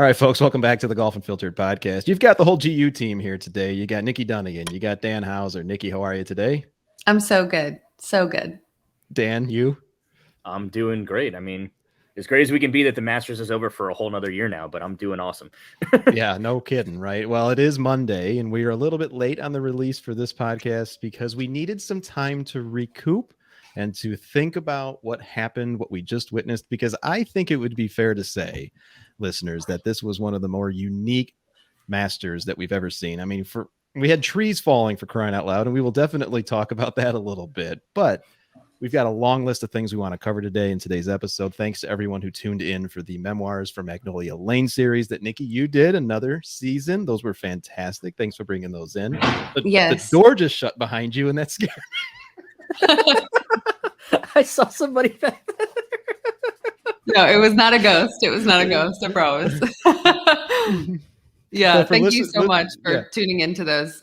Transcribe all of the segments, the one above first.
All right, folks, welcome back to the Golf Unfiltered podcast. You've got the whole GU team here today. You got Nikki Dunnigan. You got Dan Hauser. Nikki, how are you today? I'm so good. So good. Dan, you? I'm doing great. I mean, as great as we can be that the Masters is over for a whole nother year now, but I'm doing awesome. Yeah, no kidding, right? Well, it is Monday, and we are a little bit late on the release for this podcast because we needed some time to recoup and to think about what happened, what we just witnessed, because I think it would be fair to say, listeners, that this was one of the more unique Masters that we've ever seen. I mean, we had trees falling, for crying out loud, and we will definitely talk about that a little bit, but we've got a long list of things we want to cover today in today's episode. Thanks to everyone who tuned in for the Memoirs from Magnolia Lane series that, Nikki, you did another season. Those were fantastic. Thanks for bringing those in. Yes. The door just shut behind you, and that scared me. I saw somebody back there. No, it was not a ghost. It was not a ghost. I promise. Yeah, Well, thank you so much for tuning into those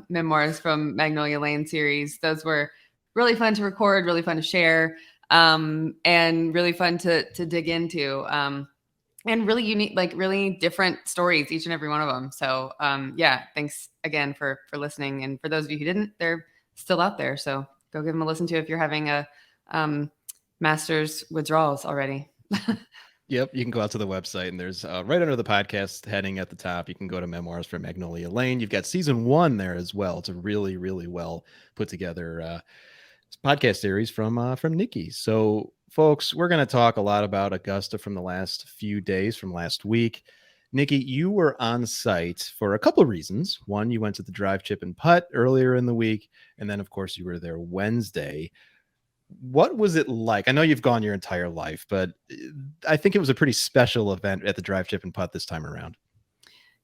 Memoirs from Magnolia Lane series. Those were really fun to record, really fun to share, and really fun to dig into, and really unique, like really different stories, each and every one of them. So yeah, thanks again for listening. And for those of you who didn't, they're still out there. So go give them a listen to if you're having a Masters withdrawals already. Yep, you can go out to the website, and there's right under the podcast heading at the top, you can go to Memoirs from Magnolia Lane. You've got season 1 there as well. It's a really, really well put together podcast series from Nikki. So, folks, we're going to talk a lot about Augusta from the last few days, from last week. Nikki, you were on site for a couple of reasons. One, you went to the drive, chip, and putt earlier in the week, and then, of course, you were there Wednesday. What was it like? I know you've gone your entire life, but I think it was a pretty special event at the drive, chip, and putt this time around.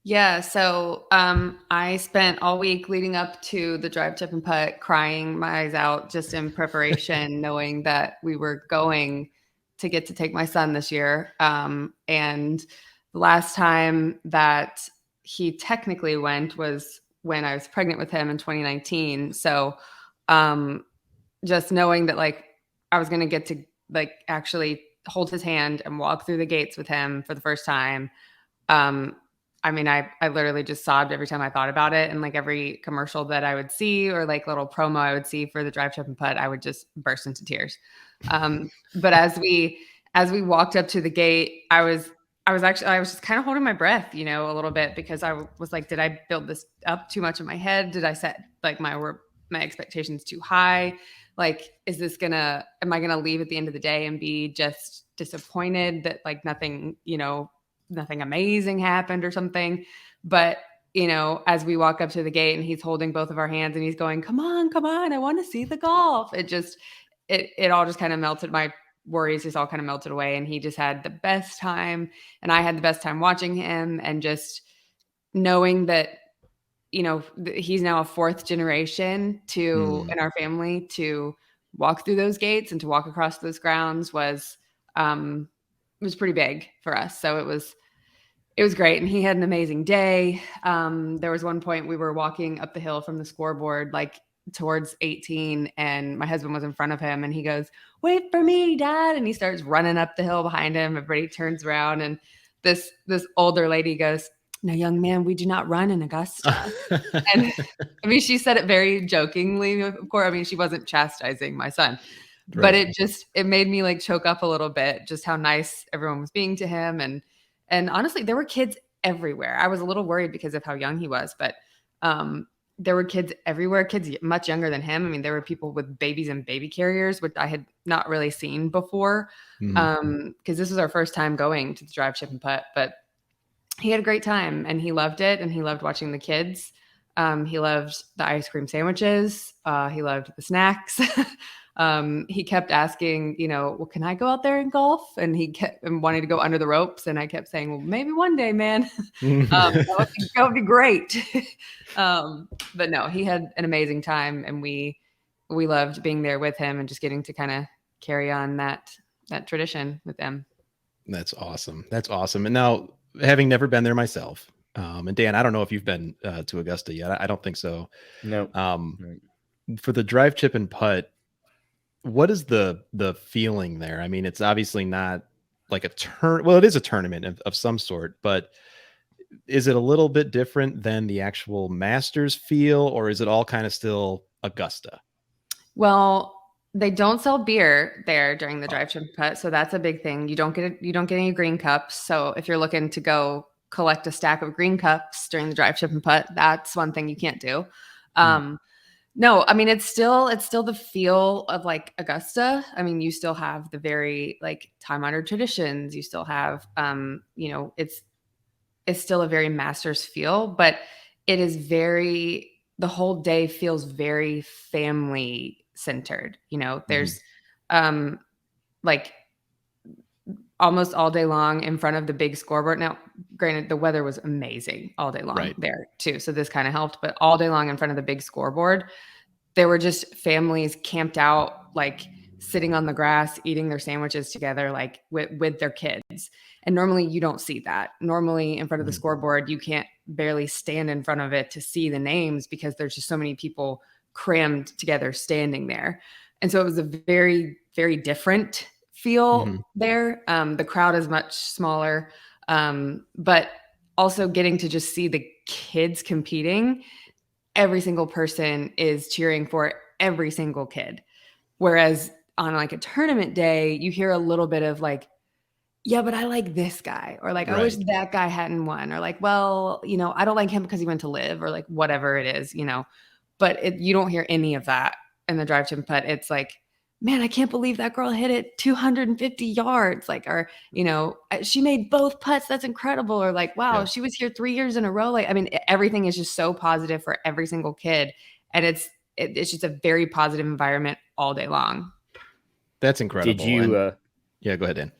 Yeah, so I spent all week leading up to the drive, chip, and putt crying my eyes out just in preparation, knowing that we were going to get to take my son this year. And the last time that he technically went was when I was pregnant with him in 2019. So just knowing that like I was going to get to like actually hold his hand and walk through the gates with him for the first time. I mean, I literally just sobbed every time I thought about it. And like every commercial that I would see or like little promo I would see for the drive, chip, and putt, I would just burst into tears. But as we walked up to the gate, I was just kind of holding my breath, a little bit, because I was like, did I build this up too much in my head? Did I set like my expectations too high? Like, am I going to leave at the end of the day and be just disappointed that like nothing amazing happened or something? But, as we walk up to the gate and he's holding both of our hands and he's going, come on, I want to see the golf. It all just kind of melted. My worries just all kind of melted away, and he just had the best time. And I had the best time watching him, and just knowing that, he's now a 4th generation in our family to walk through those gates and to walk across those grounds was pretty big for us. So it was great. And he had an amazing day. There was one point we were walking up the hill from the scoreboard, like towards 18, and my husband was in front of him, and he goes, wait for me, Dad. And he starts running up the hill behind him. Everybody turns around, and this older lady goes, no, young man, we do not run in Augusta. And I mean, she said it very jokingly, of course. I mean, she wasn't chastising my son, right. But it made me like choke up a little bit, just how nice everyone was being to him. And honestly, there were kids everywhere. I was a little worried because of how young he was, but there were kids everywhere, kids much younger than him. I mean, there were people with babies and baby carriers, which I had not really seen before, because this was our first time going to the drive, chip, and putt. But he had a great time, and he loved it, and he loved watching the kids. He loved the ice cream sandwiches. He loved the snacks. He kept asking, well, can I go out there and golf? And he kept wanting to go under the ropes. And I kept saying, well, maybe one day, man. That would be great. But no, he had an amazing time, and we loved being there with him and just getting to kind of carry on that tradition with them. That's awesome. And now, having never been there myself, and Dan, I don't know if you've been to Augusta yet. I don't think so. No. For the drive, chip, and putt, what is the feeling there? I mean, it's obviously not like a well, it is a tournament of some sort, but is it a little bit different than the actual Masters feel, or is it all kind of still Augusta? Well, they don't sell beer there during the drive chip and putt, so that's a big thing. You don't get any green cups. So if you're looking to go collect a stack of green cups during the drive chip and putt, that's one thing you can't do. No, I mean it's still the feel of like Augusta. I mean, you still have the very like time-honored traditions. You still have it's still a very Masters feel, but it is the whole day feels very family centered. There's like almost all day long in front of the big scoreboard. Now, granted, the weather was amazing all day long there too. So this kind of helped, but all day long in front of the big scoreboard, there were just families camped out, like sitting on the grass, eating their sandwiches together, like with their kids. And normally you don't see that. Normally in front of the scoreboard, you can't barely stand in front of it to see the names because there's just so many people crammed together standing there. And so it was a very, very different feel there. The crowd is much smaller, but also getting to just see the kids competing. Every single person is cheering for every single kid. Whereas on like a tournament day, you hear a little bit of like, yeah, but I like this guy, or like, I wish that guy hadn't won, or like, well, I don't like him because he went to live, or like whatever it is, but you don't hear any of that in the drive chip and putt. It's like, man, I can't believe that girl hit it 250 yards. Like, or, she made both putts. That's incredible. Or like, wow, she was here 3 years in a row. Like, I mean, everything is just so positive for every single kid. And it's just a very positive environment all day long. That's incredible. Did you, yeah, go ahead, Dan.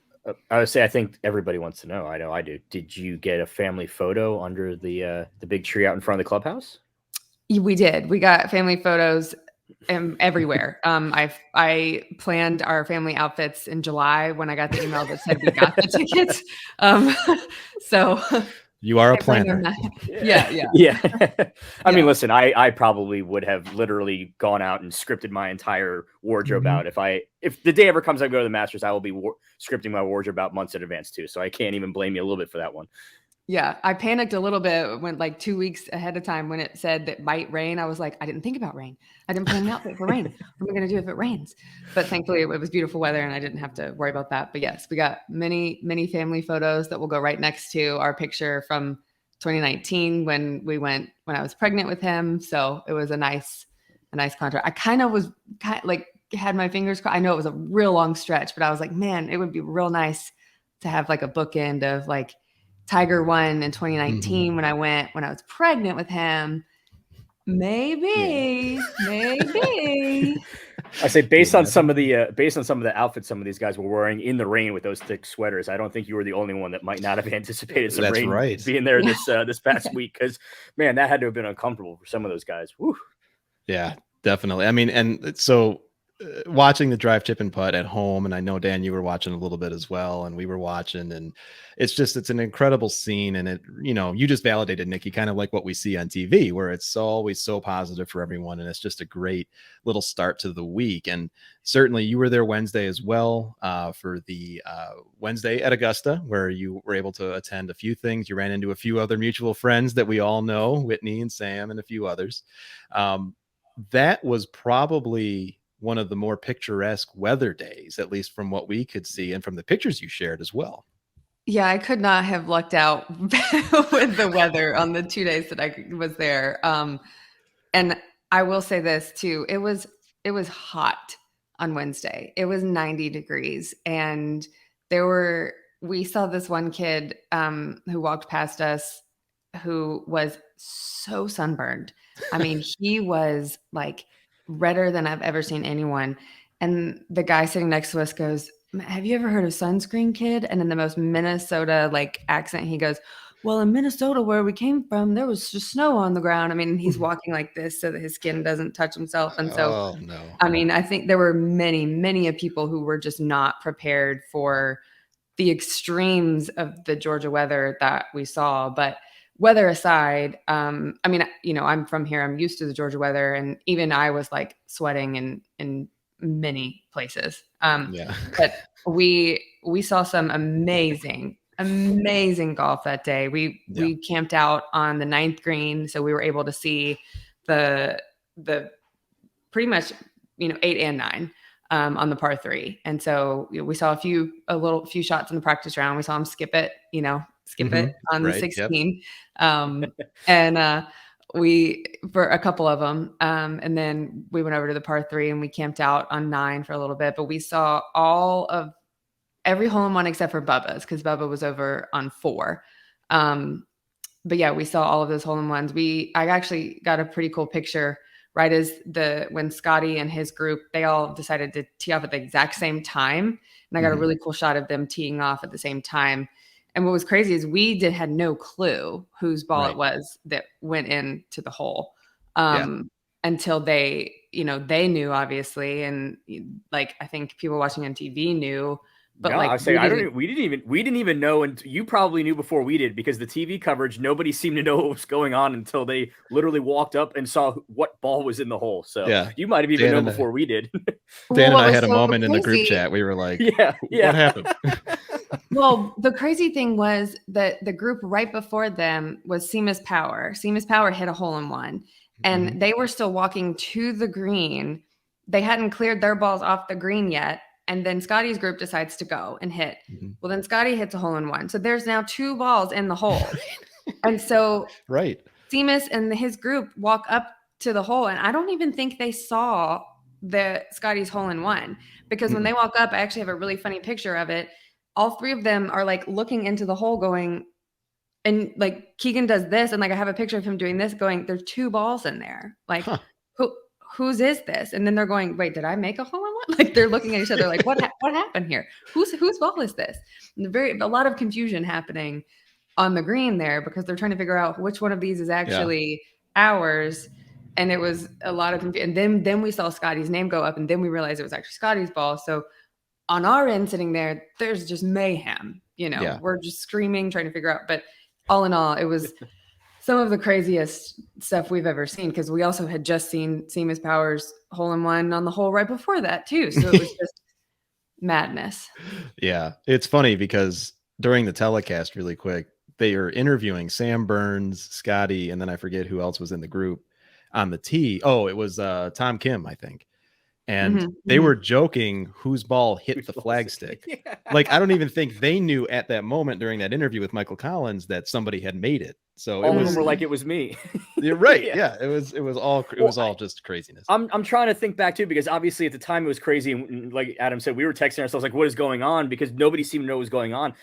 I would say, I think everybody wants to know. I know I do. Did you get a family photo under the big tree out in front of the clubhouse? We did. We got family photos everywhere. I planned our family outfits in July when I got the email that said we got the tickets. So you are a planner. Yeah. I mean, listen, I probably would have literally gone out and scripted my entire wardrobe out. If the day ever comes I go to the Masters, I will be scripting my wardrobe out months in advance too. So I can't even blame you a little bit for that one. Yeah, I panicked a little bit when like 2 weeks ahead of time when it said that might rain. I was like, I didn't think about rain. I didn't plan an outfit for rain. What am I going to do if it rains? But thankfully it was beautiful weather and I didn't have to worry about that. But yes, we got many, many family photos that will go right next to our picture from 2019 when I was pregnant with him. So it was a nice contrast. I kind of had my fingers crossed. I know it was a real long stretch, but I was like, man, it would be real nice to have like a bookend of like Tiger won in 2019 when I was pregnant with him. Maybe. I say based on some of the outfits some of these guys were wearing in the rain with those thick sweaters, I don't think you were the only one that might not have anticipated some rain being there this past week. Because man, that had to have been uncomfortable for some of those guys. Whew. Yeah, definitely. I mean, and so watching the drive chip and putt at home, and I know Dan, you were watching a little bit as well, and we were watching, and it's an incredible scene, and it, you just validated, Nikki, kind of like what we see on TV, where it's always so positive for everyone, and it's just a great little start to the week. And certainly you were there Wednesday as well, for the Wednesday at Augusta, where you were able to attend a few things. You ran into a few other mutual friends that we all know, Whitney and Sam and a few others. That was probably one of the more picturesque weather days, at least from what we could see and from the pictures you shared as well. Yeah, I could not have lucked out with the weather on the 2 days that I was there. And I will say this too. It was hot on Wednesday. It was 90 degrees. And we saw this one kid who walked past us who was so sunburned. I mean, he was like redder than I've ever seen anyone. And the guy sitting next to us goes, have you ever heard of sunscreen, kid? And in the most Minnesota like accent, he goes, well, in Minnesota, where we came from, there was just snow on the ground. I mean, he's walking like this so that his skin doesn't touch himself. And so, I mean, I think there were many, many people who were just not prepared for the extremes of the Georgia weather that we saw. But weather aside, I mean, I'm from here. I'm used to the Georgia weather. And even I was like sweating in many places. But we saw some amazing golf that day. We camped out on the 9th green, so we were able to see the pretty much 8 and 9 on the par 3, and so we saw a few shots in the practice round. We saw him skip it on the 16, and we for a couple of them, and then we went over to the par 3 and we camped out on 9 for a little bit. But we saw all of every hole in one except for Bubba's, because Bubba was over on 4. But yeah, we saw all of those hole in ones. I actually got a pretty cool picture right as when Scotty and his group, they all decided to tee off at the exact same time. And I got a really cool shot of them teeing off at the same time. And what was crazy is we had no clue whose ball it was that went into the hole until they knew, obviously. And like, I think people watching on TV knew. But no, I was saying we didn't even know, and you probably knew before we did, because the TV coverage, nobody seemed to know what was going on until they literally walked up and saw what ball was in the hole. So you might have even known before we did. Dan and I had a moment in the group chat. We were like, what happened? Well, the crazy thing was that the group right before them was Seamus Power. Seamus Power hit a hole in one, and they were still walking to the green. They hadn't cleared their balls off the green yet. And then Scotty's group decides to go and hit. Well, then Scotty hits a hole in one. So there's now 2 balls in the hole. And so Seamus and his group walk up to the hole. And I don't even think they saw Scotty's hole in one, because when they walk up, I actually have a really funny picture of it. All 3 of them are like looking into the hole going, and like Keegan does this. And like, I have a picture of him doing this going, there's 2 balls in there. Like, whose is this? And then they're going, wait, did I make a hole in one? Like, they're looking at each other like, what happened here? Whose ball is this? And a lot of confusion happening on the green there, because they're trying to figure out which one of these is actually ours. And it was a lot of confusion. And then we saw Scotty's name go up, and then we realized it was actually Scotty's ball. So on our end sitting there, there's just mayhem, we're just screaming, trying to figure out. But all in all, it was some of the craziest stuff we've ever seen, because we also had just seen Seamus Power's hole in one on the hole right before that too. So it was just madness. Yeah. It's funny because during the telecast, really quick, they are interviewing Sam Burns, Scotty, and then I forget who else was in the group on the tee. Oh, it was Tom Kim, I think. And they were joking whose ball hit the flagstick. Like, I don't even think they knew at that moment during that interview with Michael Collins that somebody had made it. So all of them were like, it was me. You're right. Yeah. It was all just craziness. I'm trying to think back too, because obviously at the time it was crazy. And like Adam said, we were texting ourselves like, what is going on? Because nobody seemed to know what was going on.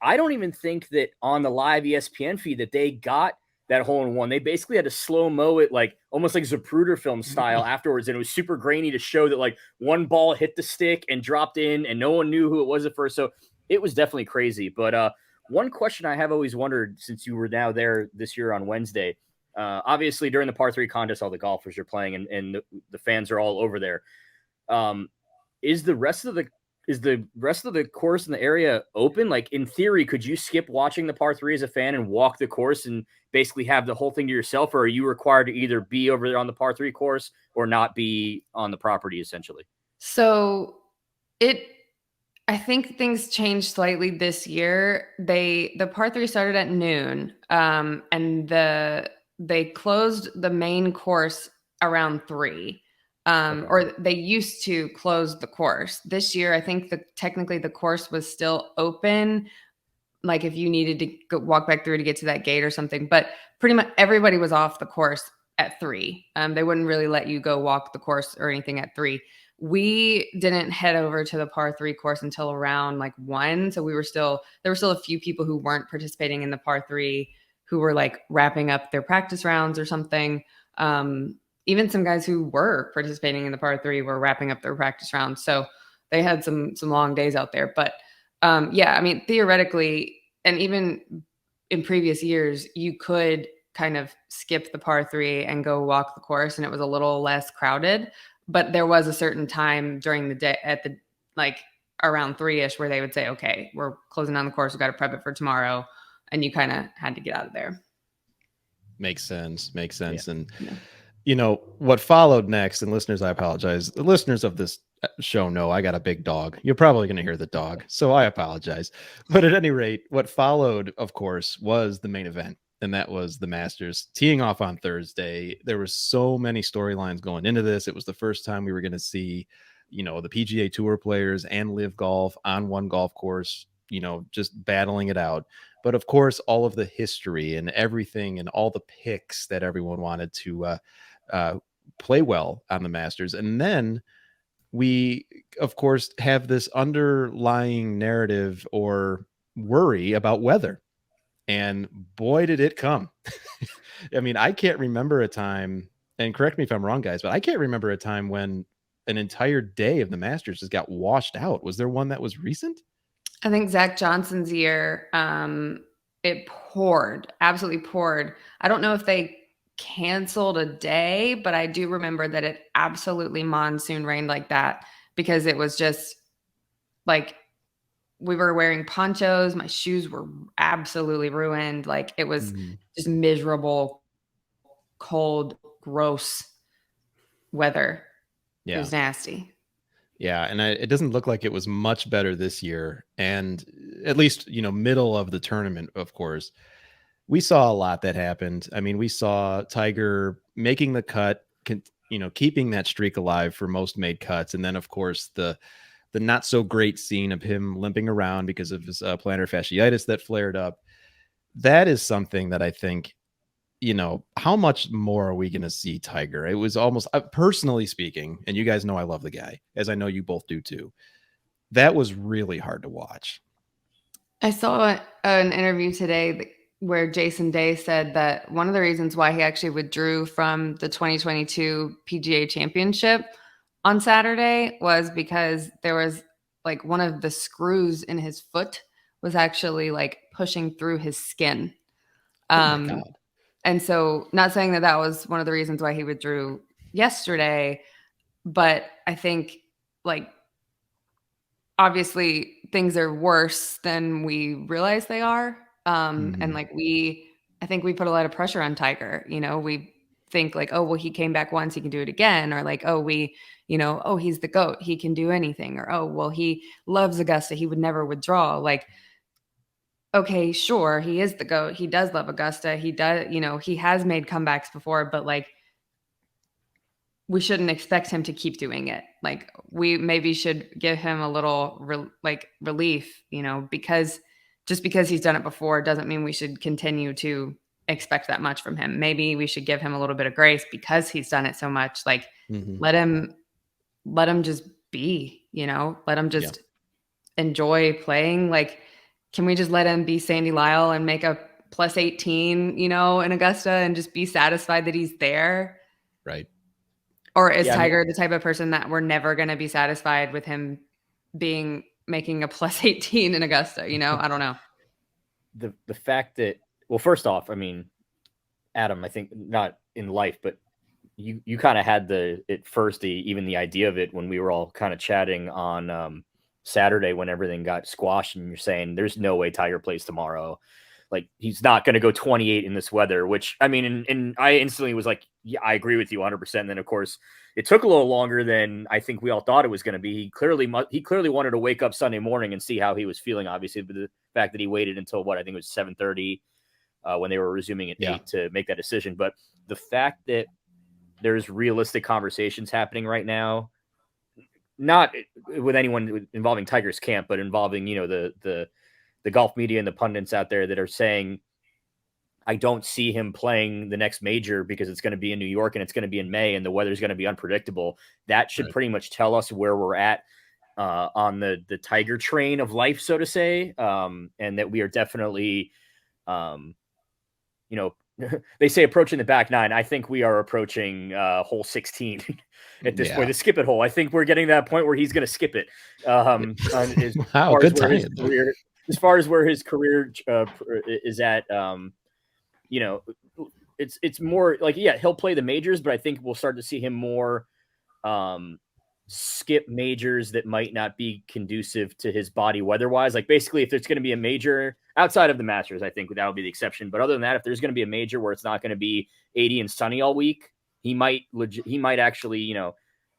I don't even think that on the live ESPN feed that they got that hole in one. They basically had to slow-mo it, like almost like Zapruder film style afterwards. And it was super grainy to show that like one ball hit the stick and dropped in and no one knew who it was at first. So it was definitely crazy. But one question I have always wondered, since you were now there this year on Wednesday, obviously during the par 3 contest, all the golfers are playing and the fans are all over there. Is the rest of the course in the area open? Like, in theory, could you skip watching the par 3 as a fan and walk the course and basically have the whole thing to yourself? Or are you required to either be over there on the par 3 course or not be on the property, essentially? So I think things changed slightly this year. The par 3 started at noon, and they closed the main course around 3. Or they used to close the course. This year, I think technically the course was still open, like if you needed to go walk back through to get to that gate or something. But pretty much everybody was off the course at 3. They wouldn't really let you go walk the course or anything at 3. We didn't head over to the par 3 course until around like 1. So there were still a few people who weren't participating in the par 3 who were like wrapping up their practice rounds or something. Even some guys who were participating in the par 3 were wrapping up their practice rounds. So they had some long days out there. But yeah, I mean, theoretically, and even in previous years, you could kind of skip the par 3 and go walk the course, and it was a little less crowded. But there was a certain time during the day at the like around 3-ish where they would say, okay, we're closing down the course. We've got to prep it for tomorrow. And you kind of had to get out of there. Makes sense. Yeah. And what followed next, and listeners, I apologize. The listeners of this show, no, I got a big dog. You're probably going to hear the dog, so I apologize. But at any rate, what followed, of course, was the main event, and that was the Masters teeing off on Thursday. There were so many storylines going into this. It was the first time we were going to see, the PGA Tour players and Live Golf on one golf course, just battling it out. But of course, all of the history and everything and all the picks that everyone wanted to play well on the Masters. And then we, of course, have this underlying narrative or worry about weather. And boy, did it come. I mean, I can't remember a time, and correct me if I'm wrong, guys, but I can't remember a time when an entire day of the Masters just got washed out. Was there one that was recent? I think Zach Johnson's year, it poured, absolutely poured. I don't know if they canceled a day, but I do remember that it absolutely monsoon rained like that, because it was just like we were wearing ponchos. My shoes were absolutely ruined. Like it was just miserable, cold, gross weather. Yeah. It was nasty. Yeah, and it doesn't look like it was much better this year. And at least, middle of the tournament, of course, we saw a lot that happened. I mean, we saw Tiger making the cut, keeping that streak alive for most made cuts. And then, of course, the not so great scene of him limping around because of his plantar fasciitis that flared up. That is something that I think, how much more are we going to see Tiger? It was almost, personally speaking, and you guys know I love the guy, as I know you both do too. That was really hard to watch. I saw an interview today where Jason Day said that one of the reasons why he actually withdrew from the 2022 PGA Championship on Saturday was because there was like one of the screws in his foot was actually like pushing through his skin. Oh my God. And so, not saying that was one of the reasons why he withdrew yesterday, but I think like obviously things are worse than we realize they are. And like I think we put a lot of pressure on Tiger. We think like, oh, well, he came back once, he can do it again. Or like, oh, oh, he's the GOAT, he can do anything. Or, oh, well, he loves Augusta, he would never withdraw. Like, okay, sure, he is the GOAT. He does love Augusta. He does, he has made comebacks before, but like, we shouldn't expect him to keep doing it. Like, we maybe should give him a little relief, because just because he's done it before doesn't mean we should continue to expect that much from him. Maybe we should give him a little bit of grace because he's done it so much. Like, let him just be, let him just enjoy playing. Like, can we just let him be Sandy Lyle and make a plus 18, in Augusta and just be satisfied that he's there? Right. Or is Tiger the type of person that we're never going to be satisfied with him making a plus 18 in Augusta? I don't know. The fact that, well, first off, I mean, Adam, I think not in life, but you kind of had even the idea of it when we were all kind of chatting on Saturday when everything got squashed, and you're saying there's no way Tiger plays tomorrow. Like, he's not going to go 28 in this weather, which, I mean, and I instantly was like, yeah, I agree with you 100%. And then, of course, it took a little longer than I think we all thought it was going to be. He clearly wanted to wake up Sunday morning and see how he was feeling, obviously, but the fact that he waited until I think it was 7:30 when they were resuming at 8 to make that decision. But the fact that there's realistic conversations happening right now, not with anyone involving Tiger's camp, but involving, the golf media and the pundits out there that are saying, I don't see him playing the next major because it's going to be in New York and it's going to be in May and the weather's going to be unpredictable. That should pretty much tell us where we're at on the Tiger train of life, so to say. And that we are definitely, they say approaching the back nine. I think we are approaching hole 16 at this point, the skip it hole. I think we're getting to that point where he's going to skip it. Wow, good time. As far as where his career is at, it's more like, he'll play the majors, but I think we'll start to see him more skip majors that might not be conducive to his body weather-wise. Like, basically, if there's going to be a major outside of the Masters, I think that would be the exception. But other than that, if there's going to be a major where it's not going to be 80 and sunny all week, he might actually,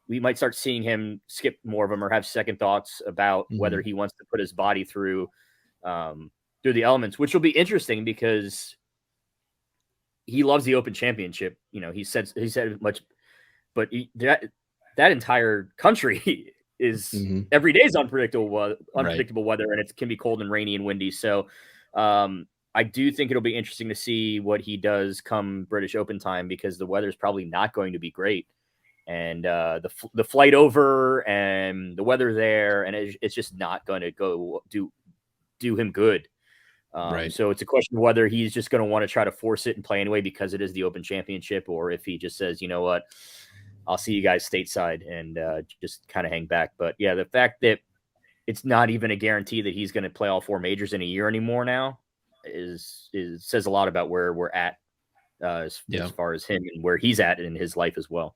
we might start seeing him skip more of them or have second thoughts about whether he wants to put his body through the elements, which will be interesting because he loves the Open Championship. You know, he said much, but that entire country is every day is unpredictable weather, and it can be cold and rainy and windy. So I do think it'll be interesting to see what he does come British Open time, because the weather is probably not going to be great. And the flight over and the weather there, and it's just not going to go do him good. So it's a question of whether he's just going to want to try to force it and play anyway because it is the Open Championship, or if he just says, you know what, I'll see you guys stateside and just kind of hang back. But yeah, the fact that it's not even a guarantee that he's going to play all 4 majors in a year anymore now says a lot about where we're at as far as him and where he's at in his life as well.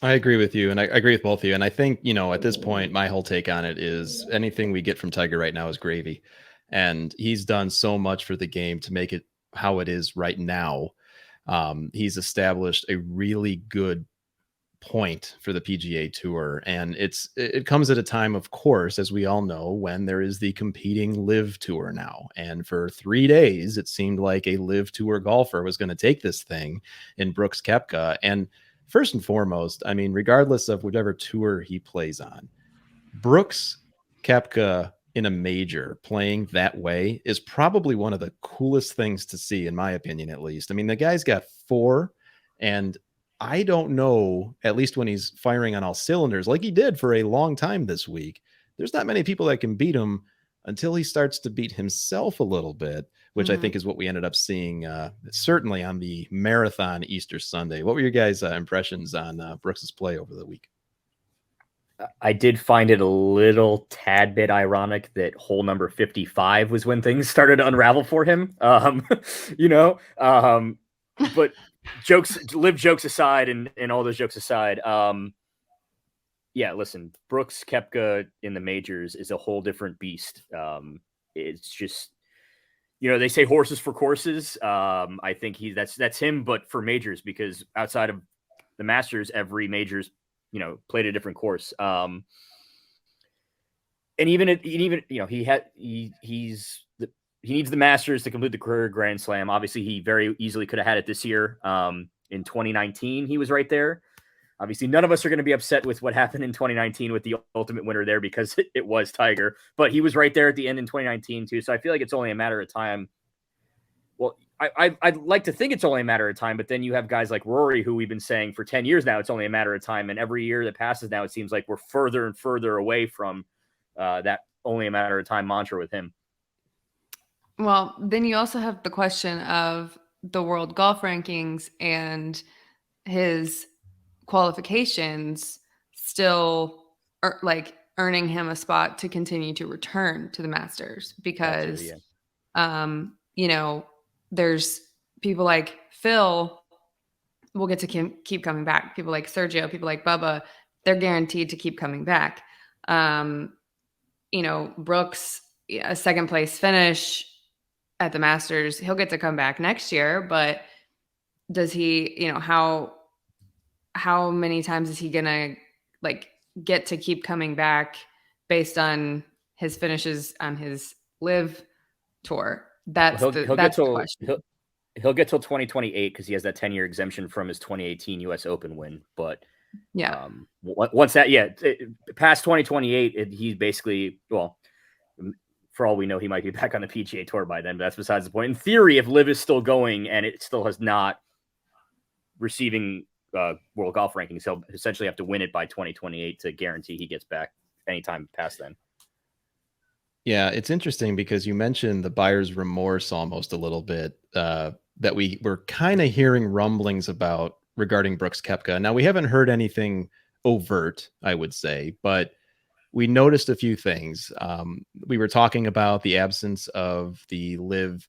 I agree with you, and I agree with both of you. And I think, you know, at this point, my whole take on it is anything we get from Tiger right now is gravy. And he's done so much for the game to make it how it is right now. He's established a really good point for the PGA Tour, and it comes at a time, of course, as we all know, when there is the competing Live Tour now. And for 3 days, it seemed like a Live Tour golfer was going to take this thing in Brooks Koepka. And first and foremost, I mean, regardless of whichever tour he plays on, Brooks Koepka in a major playing that way is probably one of the coolest things to see, in my opinion, at least. I mean, the guy's got 4, and I don't know, at least when he's firing on all cylinders, like he did for a long time this week, there's not many people that can beat him until he starts to beat himself a little bit, which I think is what we ended up seeing certainly on the marathon Easter Sunday. What were your guys' impressions on Brooks's play over the week? I did find it a little tad bit ironic that hole number 55 was when things started to unravel for him. But jokes aside and all those jokes aside, yeah, listen, Brooks Koepka in the majors is a whole different beast. It's just, you know, they say horses for courses. I think that's him, but for majors, because outside of the Masters, every major's, you know, played a different course. And even you know, he needs the Masters to complete the career Grand Slam. Obviously, he very easily could have had it this year. In 2019, he was right there. Obviously, none of us are going to be upset with what happened in 2019 with the ultimate winner there, because it was Tiger. But he was right there at the end in 2019 too. So I feel like it's only a matter of time. Well, I'd like to think it's only a matter of time, but then you have guys like Rory, who we've been saying for 10 years now, it's only a matter of time. And every year that passes now, it seems like we're further and further away from that only a matter of time mantra with him. Well, then you also have the question of the world golf rankings and his qualifications still like earning him a spot to continue to return to the Masters, because, you know, there's people like Phil will get to keep coming back. People like Sergio, people like Bubba, they're guaranteed to keep coming back. You know, Brooks, a second place finish at the Masters, he'll get to come back next year, but does he, you know, how many times is he gonna like get to keep coming back based on his finishes on his Live Tour? That's the question. He'll get till 2028 because he has that 10-year exemption from his 2018 U.S. Open win. But yeah, once that, past 2028, he's basically, well, for all we know, he might be back on the PGA Tour by then, but that's besides the point. In theory, if Live is still going and it still has not receiving world golf rankings, he'll essentially have to win it by 2028 to guarantee he gets back anytime past then. Yeah, it's interesting because you mentioned the buyer's remorse almost a little bit that we were kind of hearing rumblings about regarding Brooks Koepka. Now, we haven't heard anything overt, I would say, but we noticed a few things. We were talking about the absence of the Live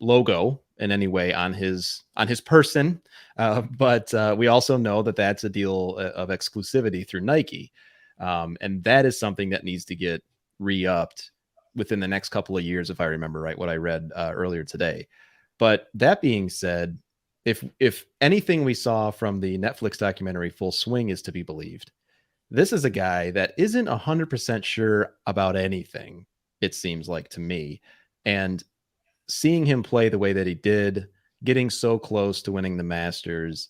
logo in any way on his person, but we also know that that's a deal of exclusivity through Nike, and that is something that needs to get re-upped within the next couple of years, if I remember right, what I read earlier today. But that being said, if anything we saw from the Netflix documentary Full Swing is to be believed, this is a guy that isn't 100% sure about anything, it seems like to me. And seeing him play the way that he did, getting so close to winning the Masters,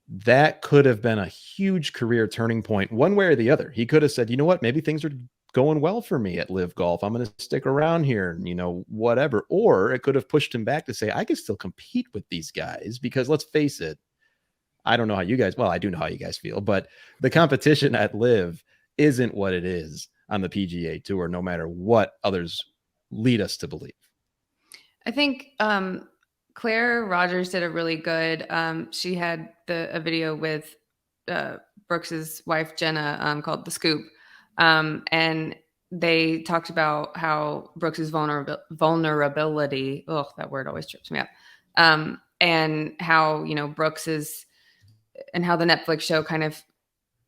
that could have been a huge career turning point one way or the other. He could have said, you know what, maybe things are going well for me at Live Golf. I'm going to stick around here, whatever. Or it could have pushed him back to say, I can still compete with these guys, because let's face it, I don't know how you guys, well, I do know how you guys feel, but the competition at Live isn't what it is on the PGA Tour, no matter what others lead us to believe. I think Claire Rogers did a really good, she had a video with Brooks's wife, Jenna, called The Scoop. And they talked about how Brooks's vulnerability, that word always trips me up. And how, Brooks is, and how the Netflix show kind of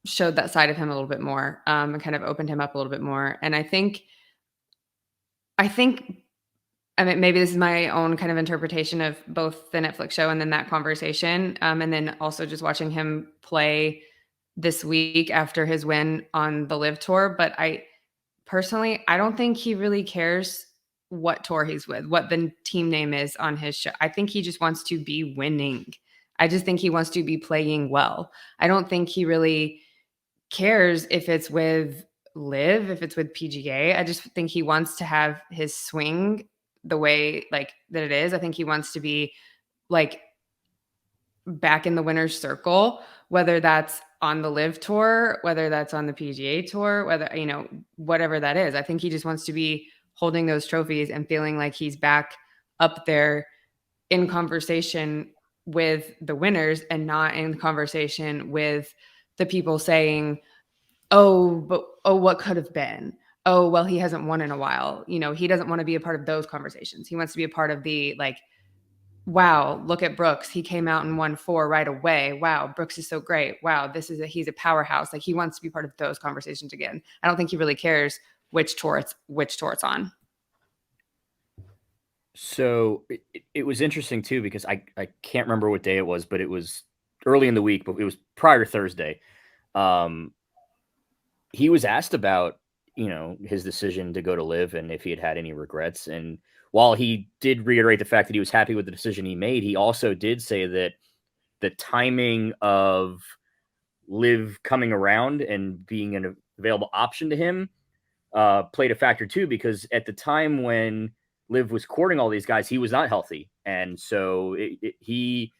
showed that side of him a little bit more, and kind of opened him up a little bit more. And I think, I mean, maybe this is my own kind of interpretation of both the Netflix show and then that conversation. And then also just watching him play this week after his win on the Live Tour. But I don't think he really cares what tour he's with, what the team name is on his show. I think he just wants to be winning. I just think he wants to be playing well. I don't think he really cares if it's with Live, if it's with PGA. I just think he wants to have his swing the way that it is. I think he wants to be back in the winner's circle, whether that's on the Live Tour, whether that's on the PGA Tour, whether, whatever that is. I think he just wants to be holding those trophies and feeling like he's back up there in conversation with the winners, and not in conversation with the people saying, what could have been? Oh, well, he hasn't won in a while. He doesn't want to be a part of those conversations. He wants to be a part of the, wow, look at Brooks. He came out and won 4 right away. Wow, Brooks is so great. Wow, he's a powerhouse. He wants to be part of those conversations again. I don't think he really cares which tour it's on. So it was interesting too, because I can't remember what day it was, but it was early in the week, but it was prior to Thursday. He was asked about, his decision to go to Live and if he had any regrets. And while he did reiterate the fact that he was happy with the decision he made, he also did say that the timing of Live coming around and being an available option to him played a factor too, because at the time when Liv was courting all these guys, he was not healthy. And so he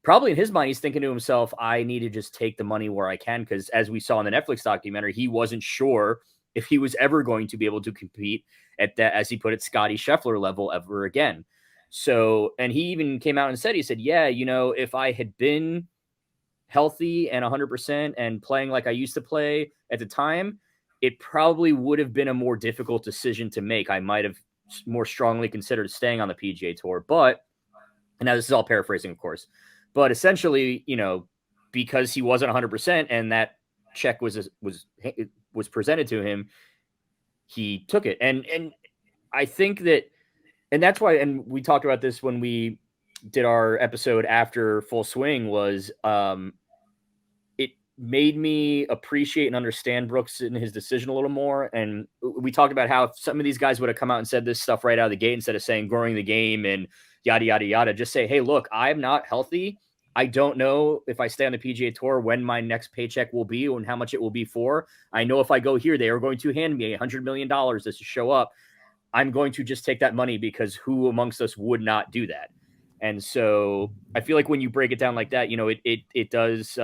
probably in his mind, he's thinking to himself, I need to just take the money where I can. Because as we saw in the Netflix documentary, he wasn't sure if he was ever going to be able to compete at that, as he put it, Scotty Scheffler level ever again. So, and he even came out and said, yeah, if I had been healthy and 100% and playing like I used to play at the time, it probably would have been a more difficult decision to make. I might have more strongly considered staying on the PGA Tour, but, and now this is all paraphrasing, of course, but essentially, because he wasn't 100% and that check was presented to him, he took it. And I think that, and that's why, and we talked about this when we did our episode after Full Swing, was it made me appreciate and understand Brooks and his decision a little more. And we talked about how if some of these guys would have come out and said this stuff right out of the gate, instead of saying growing the game and yada, yada, yada, just say, hey, look, I'm not healthy. I don't know if I stay on the PGA Tour when my next paycheck will be and how much it will be for. I know if I go here, they are going to hand me $100 million just to show up. I'm going to just take that money, because who amongst us would not do that? And so I feel like when you break it down like that, it does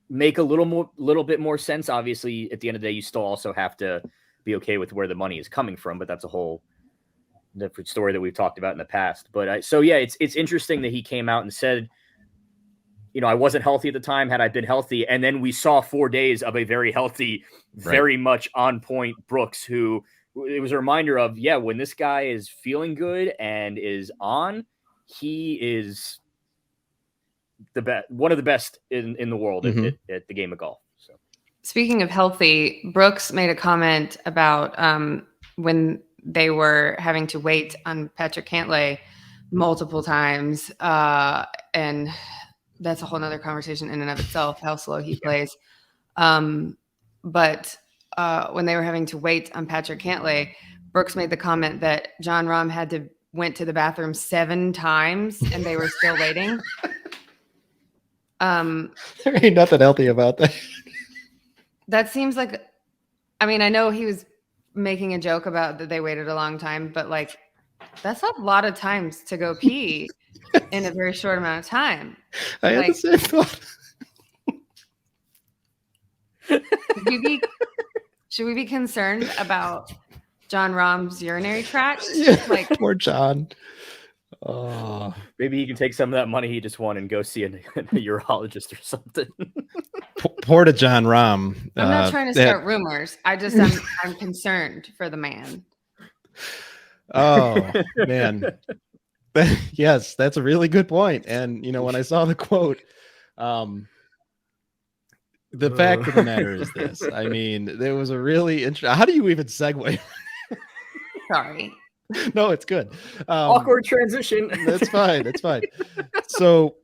make a little bit more sense. Obviously, at the end of the day, you still also have to be okay with where the money is coming from, but that's a whole different story that we've talked about in the past. But it's interesting that he came out and said, I wasn't healthy at the time. Had I been healthy, and then we saw 4 days of a very healthy, very much on point Brooks, who it was a reminder of, when this guy is feeling good and is on, he is the best, one of the best in the world at the game of golf. So, speaking of healthy, Brooks made a comment about when they were having to wait on Patrick Cantlay multiple times. And that's a whole nother conversation in and of itself, how slow he plays. But when they were having to wait on Patrick Cantlay, Brooks made the comment that Jon Rahm went to the bathroom 7 times and they were still waiting. There ain't nothing healthy about that. That seems like, I mean, I know he was making a joke about that they waited a long time, but like, that's a lot of times to go pee in a very short amount of time. I had the same thought. Should we be concerned about Jon Rahm's urinary tract? Yeah, like, poor John. Oh, maybe he can take some of that money he just won and go see a urologist or something. Poor to Jon Rahm. I'm not trying to start rumors. I'm concerned for the man. Oh man. Yes, that's a really good point. And when I saw the quote, the fact of the matter is this. I mean, there was a really interesting. How do you even segue? Sorry. No, it's good. Awkward transition. That's fine. That's fine. So,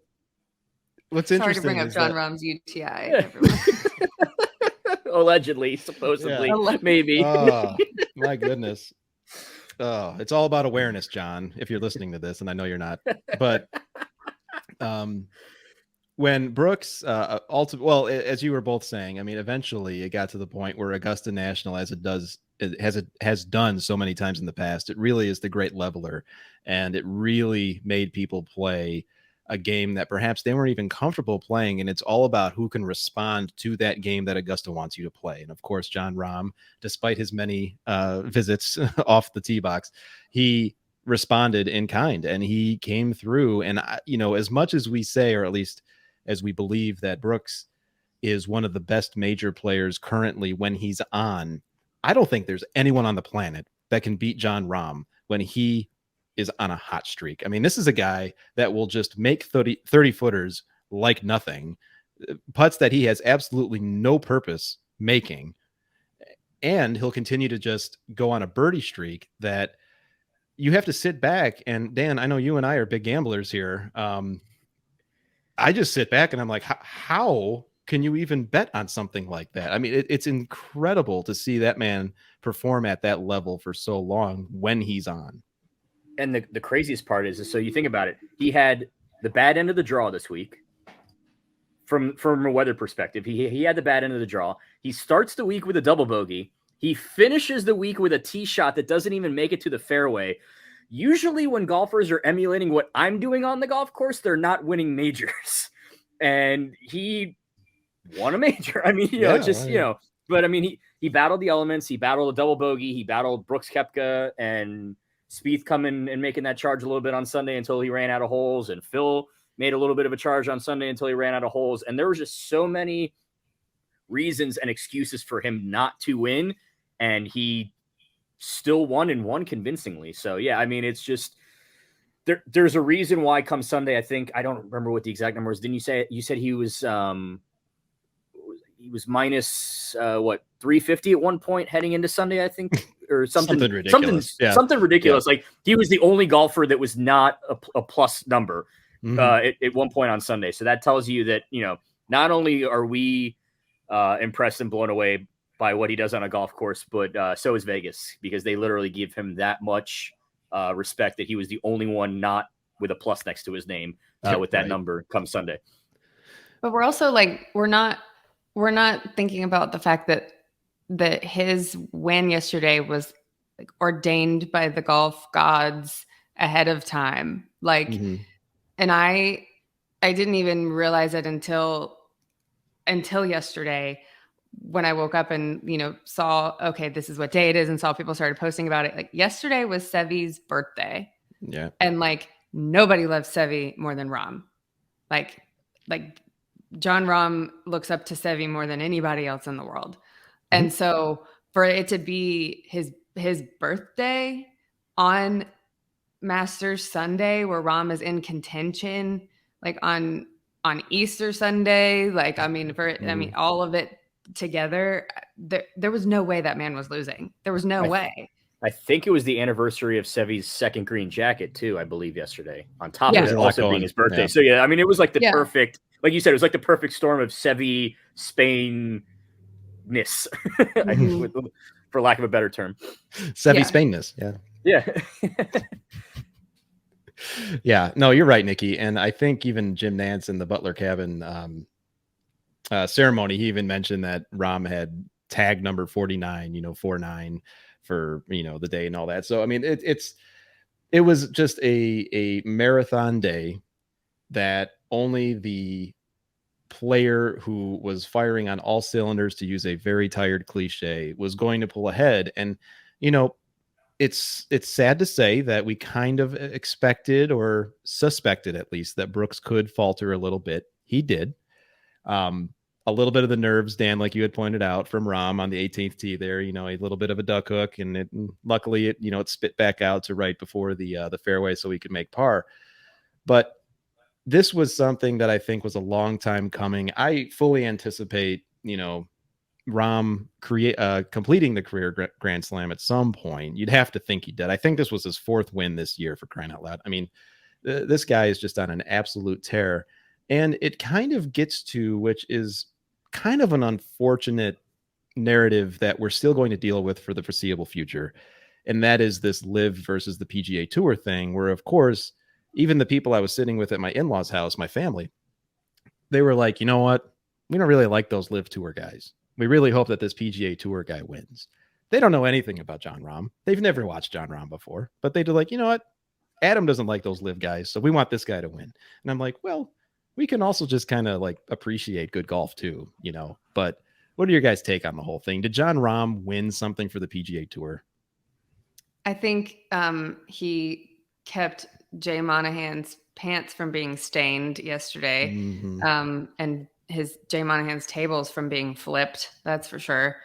what's interesting? Sorry to bring up Jon Rahm's UTI. Allegedly, supposedly, yeah. Maybe. Oh, my goodness. Oh, it's all about awareness, John. If you're listening to this, and I know you're not, but when Brooks, as you were both saying, I mean, eventually it got to the point where Augusta National, as it has done so many times in the past, it really is the great leveler, and it really made people play a game that perhaps they weren't even comfortable playing, and it's all about who can respond to that game that Augusta wants you to play. And of course, Jon Rahm, despite his many visits off the tee box, he responded in kind, and he came through. And as much as we say, or at least as we believe, that Brooks is one of the best major players currently when he's on, I don't think there's anyone on the planet that can beat Jon Rahm when he is on a hot streak. I mean, this is a guy that will just make 30 footers like nothing, putts that he has absolutely no purpose making, and he'll continue to just go on a birdie streak that you have to sit back. And Dan, I know you and I are big gamblers here. I just sit back and I'm like, how can you even bet on something like that? I mean, it's incredible to see that man perform at that level for so long when he's on. And the craziest part is, so you think about it, he had the bad end of the draw this week. From a weather perspective, he had the bad end of the draw. He starts the week with a double bogey. He finishes the week with a tee shot that doesn't even make it to the fairway. Usually when golfers are emulating what I'm doing on the golf course, they're not winning majors. And he won a major. I mean, but I mean, he battled the elements. He battled a double bogey. He battled Brooks Koepka and Spieth coming and making that charge a little bit on Sunday until he ran out of holes. And Phil made a little bit of a charge on Sunday until he ran out of holes. And there was just so many reasons and excuses for him not to win. And he still won and won convincingly. So, yeah, I mean, it's just there's a reason why come Sunday, I think, I don't remember what the exact number is. Didn't you say, you said he was minus 350 at one point heading into Sunday, I think, or something ridiculous. Something ridiculous. Yeah. Like he was the only golfer that was not a plus number at one point on Sunday. So that tells you that, not only are we impressed and blown away by what he does on a golf course, but so is Vegas, because they literally give him that much respect that he was the only one not with a plus next to his name with that number come Sunday. But we're also like, we're not thinking about the fact that his win yesterday was like ordained by the golf gods ahead of time. Like, and I didn't even realize it until yesterday when I woke up and, saw, okay, this is what day it is, and saw people started posting about it. Like yesterday was Sevi's birthday. Yeah. And like nobody loves Sevi more than Rahm. Like Jon Rahm looks up to Sevi more than anybody else in the world. And so for it to be his birthday on Masters Sunday, where Rahm is in contention, like on Easter Sunday, like, I mean, all of it together, there was no way that man was losing. There was no way. I think it was the anniversary of Sevi's second green jacket too, I believe, yesterday, on top of it also being his birthday. So yeah, I mean, it was like the perfect, like you said, it was like the perfect storm of Sevi Spain-ness, for lack of a better term. Sevi Spain-ness, yeah. Yeah, no, you're right, Nikki. And I think even Jim Nantz in the Butler Cabin ceremony, he even mentioned that Rahm had tag number 49, 49 for, the day and all that. So, I mean, it was just a marathon day that only the player who was firing on all cylinders, to use a very tired cliche, was going to pull ahead. And, it's sad to say that we kind of expected, or suspected at least, that Brooks could falter a little bit. He did. A little bit of the nerves, Dan, like you had pointed out, from Rahm on the 18th tee there, a little bit of a duck hook, and luckily it spit back out to right before the fairway so he could make par. But this was something that I think was a long time coming. I fully anticipate, Rahm completing the career Grand Slam at some point. You'd have to think he did. I think this was his fourth win this year, for crying out loud. I mean, this guy is just on an absolute tear. And it kind of gets to, which is kind of an unfortunate narrative that we're still going to deal with for the foreseeable future. And that is this LIV versus the PGA Tour thing, where, of course, even the people I was sitting with at my in-laws' house, my family, they were like, you know what? We don't really like those LIV Tour guys. We really hope that this PGA Tour guy wins. They don't know anything about Jon Rahm. They've never watched Jon Rahm before, but they're like, you know what? Adam doesn't like those LIV guys, so we want this guy to win. And I'm like, well, we can also just kind of like appreciate good golf too, But what are your guys' take on the whole thing? Did Jon Rahm win something for the PGA Tour? I think he kept Jay Monahan's pants from being stained yesterday, and Jay Monahan's tables from being flipped. That's for sure.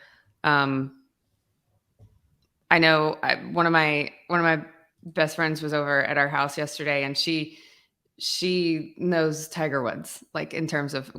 I know one of my best friends was over at our house yesterday, and she knows Tiger Woods, like, in terms of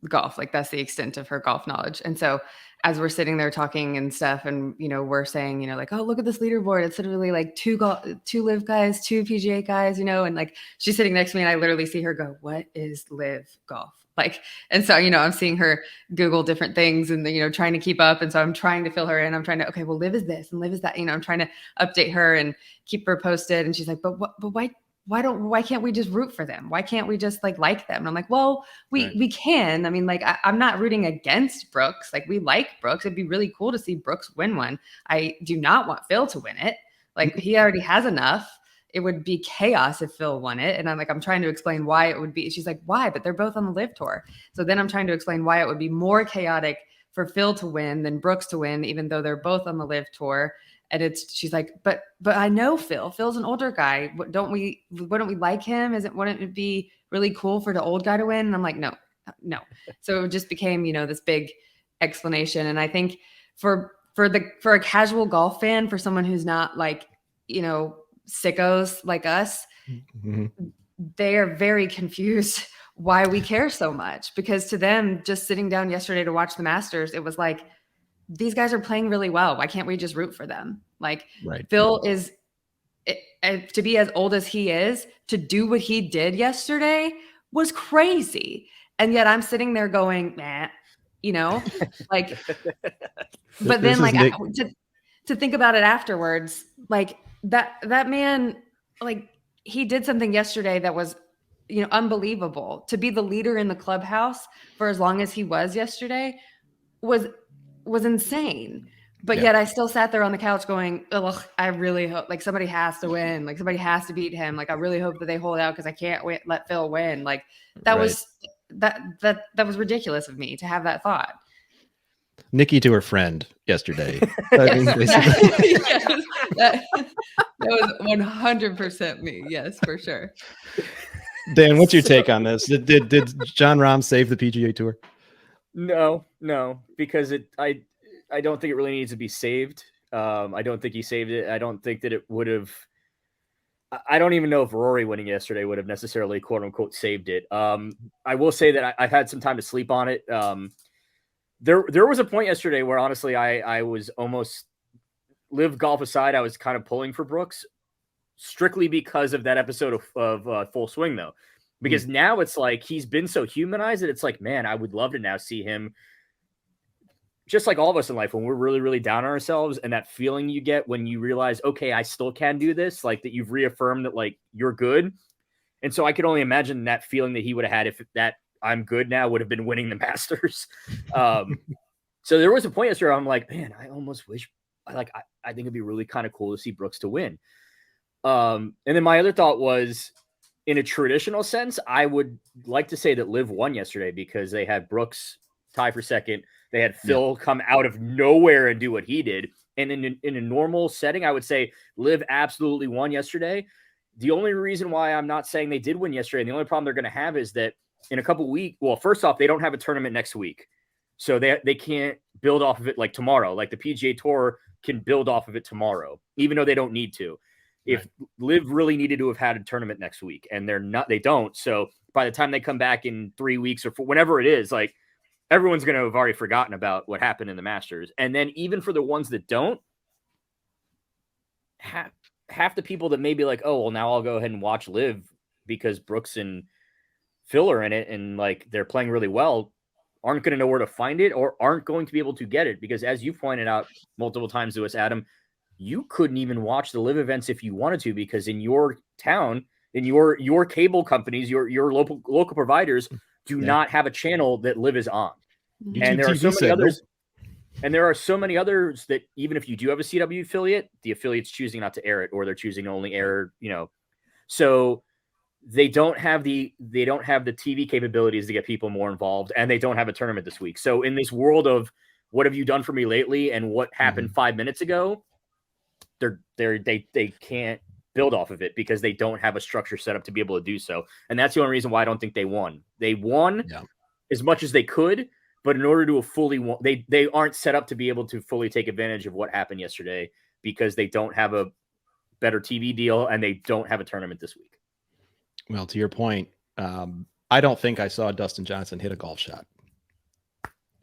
golf. Like, that's the extent of her golf knowledge. And so as we're sitting there talking and stuff, and we're saying, like, oh, look at this leaderboard, it's literally like two LIV guys, two PGA guys, and like, she's sitting next to me, and I literally see her go, what is LIV golf? Like, and so, I'm seeing her Google different things and, trying to keep up. And so I'm trying to fill her in. I'm trying to, okay, well, LIV is this and LIV is that, I'm trying to update her and keep her posted. And she's like, but why can't we just root for them? Why can't we just like them? And I'm like, well, we can. I mean, like, I'm not rooting against Brooks. Like, we like Brooks. It'd be really cool to see Brooks win one. I do not want Phil to win it. Like, he already has enough. It would be chaos if Phil won it. And I'm trying to explain why it would be. She's like, why? But they're both on the LIV tour. So then I'm trying to explain why it would be more chaotic for Phil to win than Brooks to win, even though they're both on the LIV tour. And she's like, but I know Phil. Phil's an older guy. Wouldn't we like him? Wouldn't it be really cool for the old guy to win? And I'm like, no. So it just became, this big explanation. And I think for a casual golf fan, for someone who's not like, sickos like us, they are very confused why we care so much, because to them, just sitting down yesterday to watch the Masters, it was like, these guys are playing really well. Why can't we just root for them? Like, Phil is, to be as old as he is, to do what he did yesterday was crazy. And yet I'm sitting there going, nah, like, but then like to think about it afterwards, like that man, like, he did something yesterday that was, unbelievable. To be the leader in the clubhouse for as long as he was yesterday was insane. But yet I still sat there on the couch going, ugh, I really hope, like, somebody has to win. Like, somebody has to beat him. Like, I really hope that they hold out, because I can't let Phil win. Like, that was that was ridiculous of me to have that thought. Nikki to her friend yesterday. That was 100% me. Yes, for sure. Dan, what's your take on this? Did Jon Rahm save the PGA Tour? No, because I don't think it really needs to be saved. I don't think he saved it. I don't think that it would have. I don't even know if Rory winning yesterday would have necessarily, quote unquote, saved it. I will say that I've had some time to sleep on it. There was a point yesterday where honestly I was almost Live Golf aside, I was kind of pulling for Brooks strictly because of that episode of Full Swing, though. Because now it's like he's been so humanized that it's like, man, I would love to now see him just like all of us in life when we're really, really down on ourselves, and that feeling you get when you realize, okay, I still can do this, like that you've reaffirmed that like you're good. And so I could only imagine that feeling that he would have had if that I'm good now would have been winning the Masters. So there was a point yesterday where I'm like, man, I almost wish I think it'd be really kind of cool to see Brooks to win. And then my other thought was, in a traditional sense, I would like to say that Liv won yesterday because they had Brooks tie for second. They had Phil come out of nowhere and do what he did. And in a normal setting, I would say Liv absolutely won yesterday. The only reason why I'm not saying they did win yesterday, and the only problem they're going to have is that in a couple weeks, well, first off, they don't have a tournament next week. So they can't build off of it like tomorrow. Like the PGA Tour can build off of it tomorrow, even though they don't need to. If Liv really needed to have had a tournament next week, and they don't. So by the time they come back in 3 weeks or whenever it is, like everyone's going to have already forgotten about what happened in the Masters. And then even for the ones that don't, half the people that may be like, oh, well, now I'll go ahead and watch Liv because Brooks and Phil are in it and like they're playing really well, aren't going to know where to find it or aren't going to be able to get it. Because as you pointed out multiple times to us, Adam, you couldn't even watch the Live events if you wanted to, because in your town, in your cable companies, your local providers do not have a channel that Live is on. And there are so many others. And there are so many others that even if you do have a CW affiliate, the affiliate's choosing not to air it, or they're choosing to only air, so they don't have the TV capabilities to get people more involved, and they don't have a tournament this week. So in this world of what have you done for me lately and what happened 5 minutes ago, they can't build off of it because they don't have a structure set up to be able to do so. And that's the only reason why I don't think they won. They won as much as they could, but in order to fully won, they aren't set up to be able to fully take advantage of what happened yesterday because they don't have a better TV deal and they don't have a tournament this week. Well, to your point, I don't think I saw Dustin Johnson hit a golf shot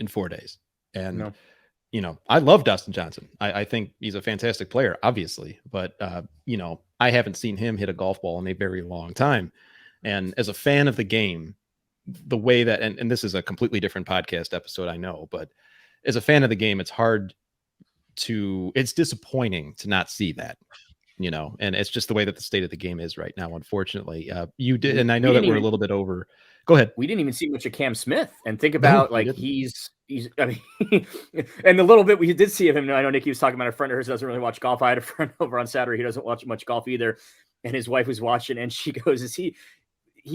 in 4 days. And, I love Dustin Johnson. I think he's a fantastic player, obviously. But, I haven't seen him hit a golf ball in a very long time. And as a fan of the game, the way that, and this is a completely different podcast episode, I know, but as a fan of the game, it's disappointing to not see that. And it's just the way that the state of the game is right now, unfortunately. You did, and I know that we're a little bit over. Go ahead. We didn't even see much of Cam Smith, and think about he's I mean, and the little bit we did see of him. I know Nikki was talking about a friend of hers doesn't really watch golf. I had a friend over on Saturday. He doesn't watch much golf either. And his wife was watching, and she goes, he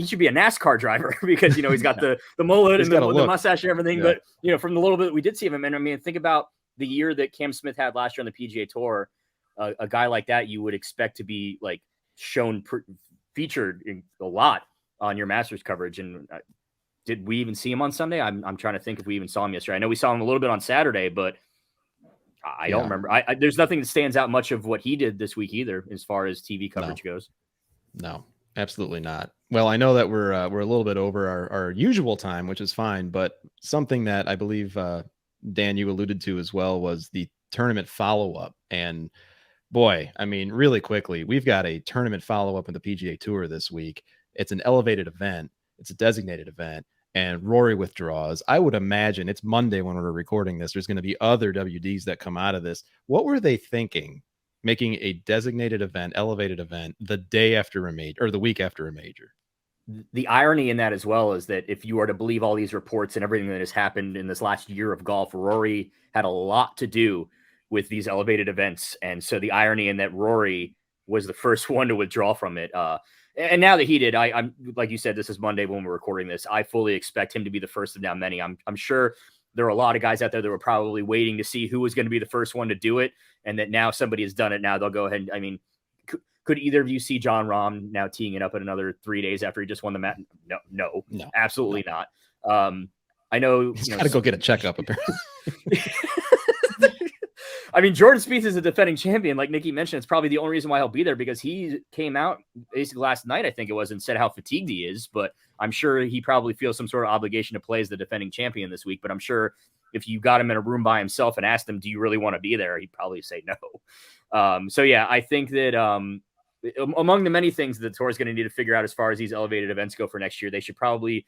should be a NASCAR driver because, he's got the mullet and the mustache and everything. Yeah. But, from the little bit we did see of him, and I mean, think about the year that Cam Smith had last year on the PGA Tour. A guy like that, you would expect to be like featured in a lot on your Masters coverage. And did we even see him on Sunday? I'm trying to think if we even saw him yesterday. I know we saw him a little bit on Saturday, but I don't remember. There's nothing that stands out much of what he did this week either, as far as TV coverage goes. No, absolutely not. Well, I know that we're a little bit over our usual time, which is fine. But something that I believe, Dan, you alluded to as well was the tournament follow-up. And boy, I mean, really quickly, we've got a tournament follow-up in the PGA Tour this week. It's an elevated event. It's a designated event. And Rory withdraws. I would imagine it's Monday when we're recording this. There's going to be other WDs that come out of this. What were they thinking, making a designated event, elevated event, the day after a major or the week after a major? The irony in that as well is that if you are to believe all these reports and everything that has happened in this last year of golf, Rory had a lot to do with these elevated events. And so the irony in that Rory was the first one to withdraw from it. And now that he did, I'm like you said, this is Monday when we're recording this. I fully expect him to be the first of now many. I'm sure there are a lot of guys out there that were probably waiting to see who was going to be the first one to do it. And that now somebody has done it. Now they'll go ahead. And, I mean, could either of you see Jon Rahm now teeing it up in another 3 days after he just won the match? No, absolutely not. I know he's got to go get a checkup apparently. I mean, Jordan Spieth is a defending champion. Like Nikki mentioned, it's probably the only reason why he'll be there because he came out basically last night, I think it was, and said how fatigued he is. But I'm sure he probably feels some sort of obligation to play as the defending champion this week. But I'm sure if you got him in a room by himself and asked him, do you really want to be there? He'd probably say no. So yeah, I think that among the many things that the tour is going to need to figure out as far as these elevated events go for next year, they should probably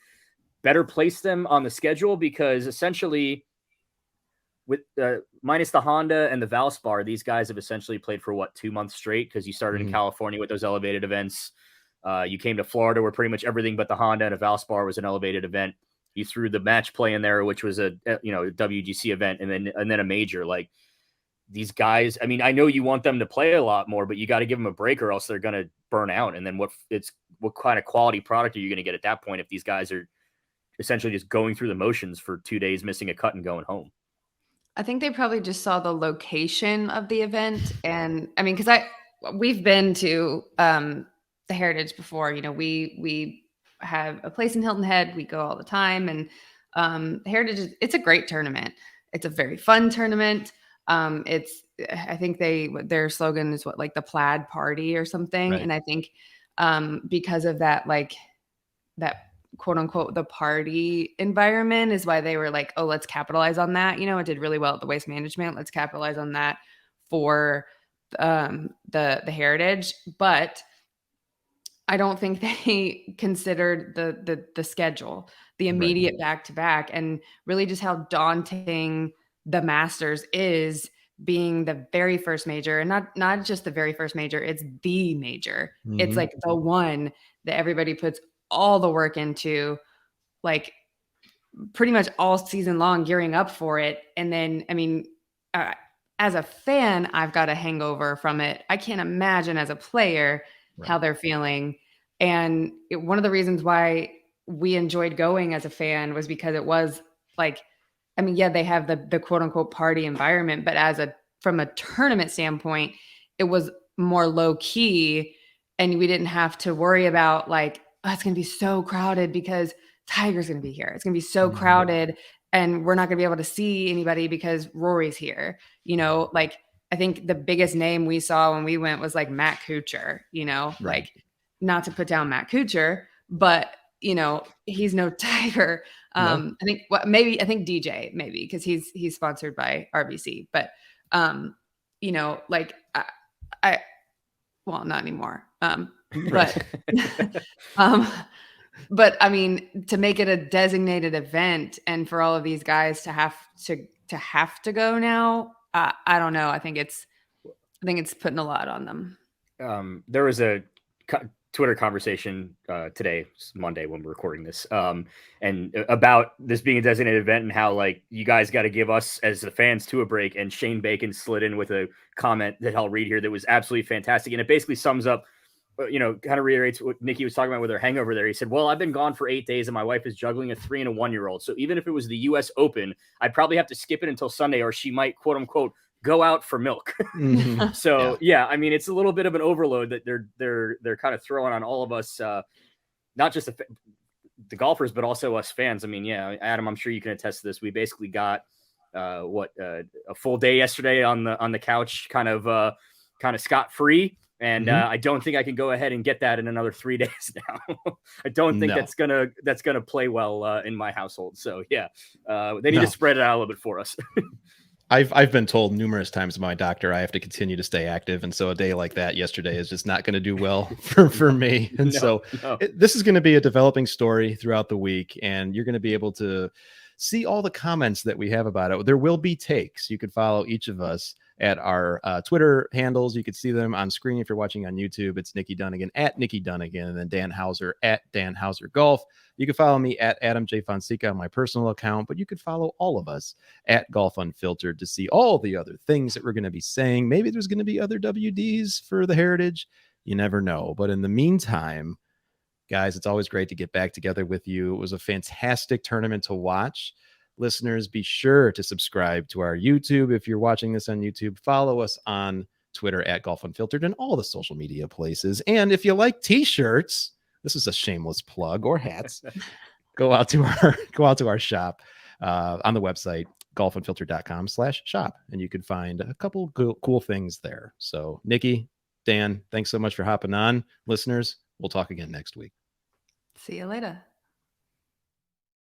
better place them on the schedule, because essentially with minus the Honda and the Valspar, these guys have essentially played for 2 months straight, because you started in California with those elevated events. You came to Florida where pretty much everything but the Honda and a Valspar was an elevated event. You threw the match play in there, which was a WGC event, and then a major. Like, these guys, I mean, I know you want them to play a lot more, but you got to give them a break or else they're going to burn out. And then what kind of quality product are you going to get at that point if these guys are essentially just going through the motions for 2 days, missing a cut and going home? I think they probably just saw the location of the event. And I mean, because we've been to the Heritage before, we have a place in Hilton Head. We go all the time. And Heritage, it's a great tournament. It's a very fun tournament. I think their slogan is like the plaid party or something. Right. And I think because of that, like that quote unquote, the party environment is why they were like, oh, let's capitalize on that. It did really well at the Waste Management. Let's capitalize on that for the Heritage. But I don't think they considered the schedule, the immediate back-to-back, and really just how daunting the Masters is, being the very first major, and not just the very first major, it's the major. It's like the one that everybody puts all the work into, like pretty much all season long, gearing up for it. And then, I mean, as a fan, I've got a hangover from it. I can't imagine as a player how they're feeling. And one of the reasons why we enjoyed going as a fan was because it was like, I mean, yeah, they have the quote unquote party environment, but from a tournament standpoint, it was more low key, and we didn't have to worry about like, oh, it's going to be so crowded because Tiger's going to be here. It's going to be so crowded and we're not going to be able to see anybody because Rory's here. Like, I think the biggest name we saw when we went was like Matt Kuchar, like, not to put down Matt Kuchar, but he's no Tiger. No. I think DJ maybe, because he's sponsored by RBC, but like I well, not anymore. But but I mean, to make it a designated event and for all of these guys to have to go now, I don't know. I think it's putting a lot on them. There was a Twitter conversation today, Monday, when we're recording this, and about this being a designated event and how like you guys got to give us as the fans a break. And Shane Bacon slid in with a comment that I'll read here that was absolutely fantastic, and it basically sums up, kind of reiterates what Nikki was talking about with her hangover there. He said, well, I've been gone for 8 days and my wife is juggling a 3 and a 1-year-old. So even if it was the US Open, I'd probably have to skip it until Sunday, or she might quote unquote go out for milk. So yeah, I mean, it's a little bit of an overload that they're kind of throwing on all of us, not just the golfers, but also us fans. I mean, yeah, Adam, I'm sure you can attest to this. We basically got a full day yesterday on the couch, kind of scot-free. And I don't think I can go ahead and get that in another 3 days now. I don't think that's gonna play well in my household. So yeah, they need to spread it out a little bit for us. I've been told numerous times by my doctor I have to continue to stay active, and so a day like that yesterday is just not going to do well for me. And this is going to be a developing story throughout the week, and you're going to be able to see all the comments that we have about it. There will be takes. You could follow each of us at our Twitter handles. You could see them on screen if you're watching on YouTube. It's Nikki Dunnigan at Nikki Dunnigan, and then Dan Hauser at Dan Hauser Golf. You can follow me at Adam J. Fonseca on my personal account, but you could follow all of us at Golf Unfiltered to see all the other things that we're going to be saying. Maybe there's going to be other WDs for the Heritage. You never know. But in the meantime, guys, it's always great to get back together with you. It was a fantastic tournament to watch. Listeners, be sure to subscribe to our YouTube. If you're watching this on YouTube, follow us on Twitter at Golf Unfiltered and all the social media places. And if you like t-shirts, this is a shameless plug, or hats, go out to our shop on the website, golfunfiltered.com/shop. And you can find a couple cool things there. So Nikki, Dan, thanks so much for hopping on. Listeners, we'll talk again next week. See you later.